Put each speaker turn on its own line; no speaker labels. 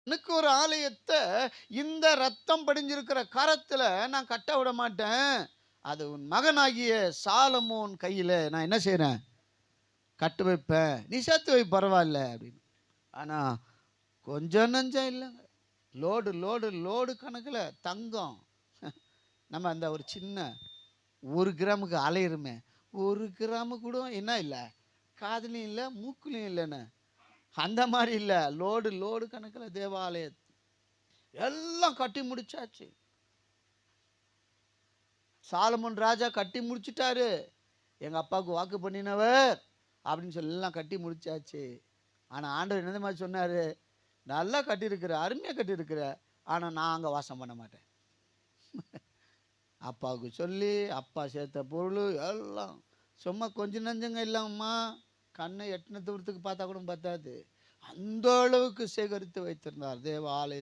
எனக்கு ஒரு ஆலயத்தை இந்த ரத்தம் படிஞ்சிருக்கிற கரத்துல நான் கட்ட விட மாட்டேன். அது உன் மகனாகிய சாலமோன் கையில நான் என்ன செய்றேன்? கட்டு வைப்பேன். நீ சேர்த்து வை பரவாயில்ல அப்படின்னு. ஆனா கொஞ்சம் நஞ்சம் இல்லைங்க. லோடு லோடு லோடு கணக்குல தங்கம். நம்ம அந்த ஒரு சின்ன 1 கிராமுக்கு அலையுறோமே, 1 கிராமு கூட என்ன இல்ல? காதுலயும் இல்ல, மூக்குலயும் இல்லன்னு. அந்த மாரி இல்ல. லோடு லோடு கணக்குல தேவாலயம் எல்லாம் கட்டி முடிச்சாச்சு. சாலமோன் ராஜா கட்டி முடிச்சுட்டாரு. எங்க அப்பாவுக்கு வாக்கு பண்ணினவர் அப்படின்னு சொல்லி எல்லாம் கட்டி முடிச்சாச்சு. ஆனா ஆண்டவர் என்ன தெரியுமா சொன்னாரு? நல்லா கட்டியிருக்கிற, அருமையா கட்டியிருக்கிற. ஆனா நான் அங்க வாசம் பண்ண மாட்டேன். அப்பாவுக்கு சொல்லி, அப்பா சேர்த்த பொருளு எல்லாம் சும்மா கொஞ்சம் நஞ்சங்க இல்லம்மா. கண்ண எட்டுன தூரத்துக்கு பார்த்தா கூட பத்தாது. அந்த அளவுக்கு சேகரித்து வைத்திருந்தார் தேவ ஆலயத்தை.